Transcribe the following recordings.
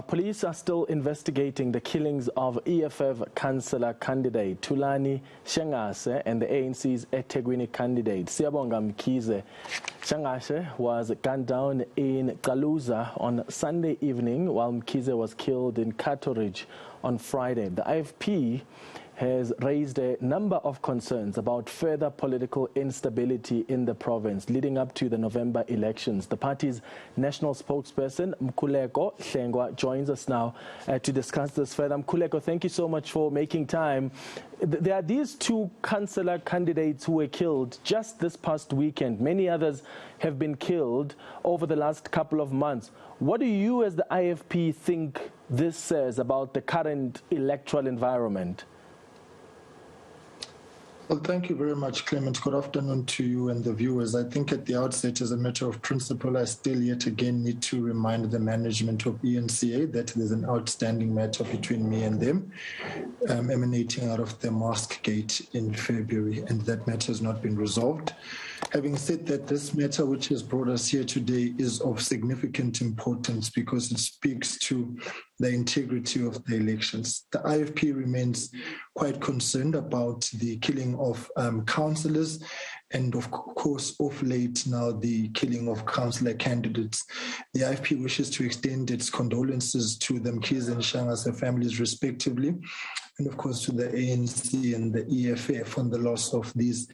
Police are still investigating the killings of EFF councillor candidate Thulani Shangase and the ANC's eThekwini candidate Siyabonga Mkhize. Shangase was gunned down in Kaluza on Sunday evening, while Mkhize was killed in Ridge on Friday. The IFP has raised a number of concerns about further political instability in the province leading up to the November elections. The party's national spokesperson, Mkhuleko, Hlengwa, joins us now to discuss this further. Mkhuleko, thank you so much for making time. There are these two councillor candidates who were killed just this past weekend. Many others have been killed over the last couple of months. What do you as the IFP think this says about the current electoral environment? Well, thank you very much, Clement. Good afternoon to you and the viewers. I think at the outset, as a matter of principle, I still yet again need to remind the management of eNCA that there's an outstanding matter between me and them, emanating out of the mosque gate in February, and that matter has not been resolved. Having said that, this matter which has brought us here today is of significant importance because it speaks to the integrity of the elections. The IFP remains quite concerned about the killing of councillors and, of course, of late now the killing of councillor candidates. The IFP wishes to extend its condolences to the Mkhize and Shangase families respectively, and, of course, to the ANC and the EFF on the loss of these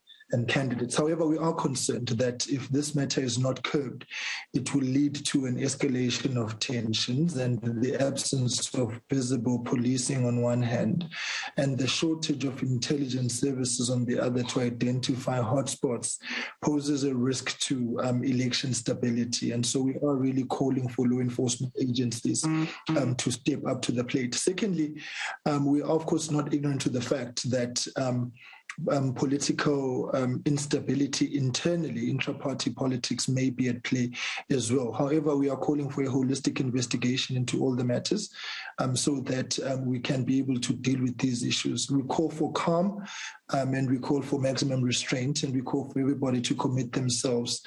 candidates. However, we are concerned that if this matter is not curbed, it will lead to an escalation of tensions and the absence of visible policing on one hand, and the shortage of intelligence services on the other to identify hotspots poses a risk to election stability. And so we are really calling for law enforcement agencies to step up to the plate. Secondly, we are of course not ignorant to the fact that political instability internally, intra-party politics may be at play as well. However, we are calling for a holistic investigation into all the matters so that we can be able to deal with these issues. We call for calm and we call for maximum restraint, and we call for everybody to commit themselves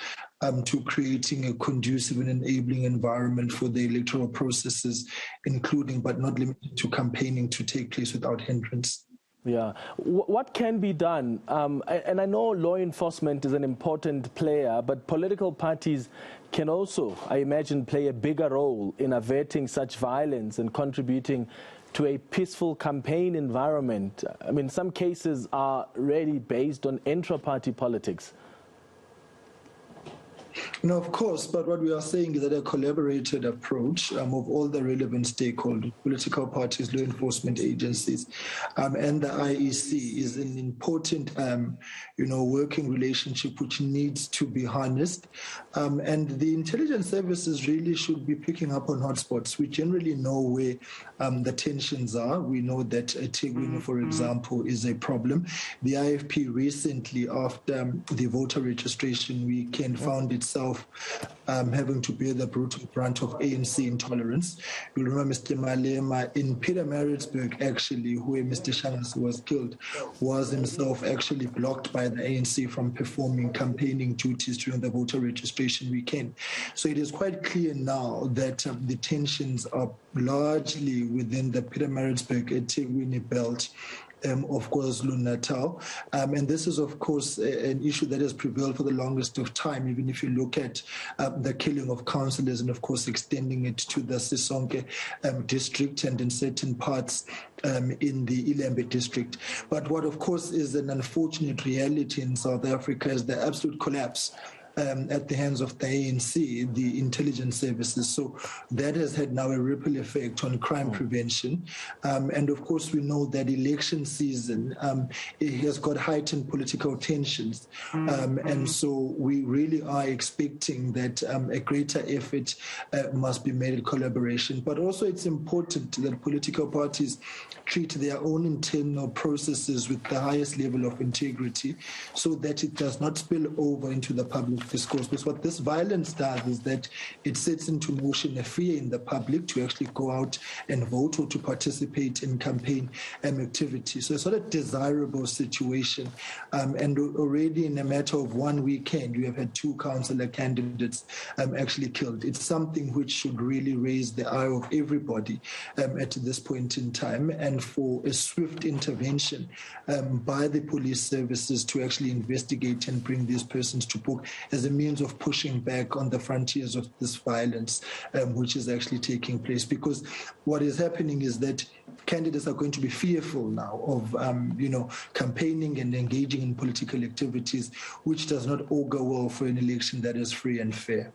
to creating a conducive and enabling environment for the electoral processes, including but not limited to campaigning, to take place without hindrance. Yeah. What can be done? And I know law enforcement is an important player, but political parties can also, I imagine, play a bigger role in averting such violence and contributing to a peaceful campaign environment. I mean, some cases are really based on intra-party politics. No, of course, but what we are saying is that a collaborated approach of all the relevant stakeholders, political parties, law enforcement agencies, and the IEC is an important, working relationship which needs to be harnessed. And the intelligence services really should be picking up on hotspots. We generally know where the tensions are. We know that eThekwini, for example, is a problem. The IFP recently, after the voter registration weekend, found itself having to bear the brutal brunt of ANC intolerance. You remember Mr. Malema in Pietermaritzburg, actually, where Mr. Shangase was killed, was himself actually blocked by the ANC from performing campaigning duties during the voter registration weekend. So it is quite clear now that the tensions are largely within the Pietermaritzburg eThekwini belt of KwaZulu-Natal. And this is, of course, an issue that has prevailed for the longest of time, even if you look at the killing of councillors and, of course, extending it to the Sisonke district and in certain parts in the Ilembe district. But what, of course, is an unfortunate reality in South Africa is the absolute collapse at the hands of the ANC, the intelligence services. So that has had now a ripple effect on crime prevention. And of course, we know that election season it has got heightened political tensions. And so we really are expecting that a greater effort must be made in collaboration. But also it's important that political parties treat their own internal processes with the highest level of integrity so that it does not spill over into the public discourse. Because what this violence does is that it sets into motion a fear in the public to actually go out and vote or to participate in campaign activity. So it's not a desirable situation. And already in a matter of one weekend, we have had 2 councillor candidates actually killed. It's something which should really raise the eye of everybody at this point in time, and for a swift intervention by the police services to actually investigate and bring these persons to book as a means of pushing back on the frontiers of this violence which is actually taking place. Because what is happening is that candidates are going to be fearful now of campaigning and engaging in political activities, which does not augur well for an election that is free and fair.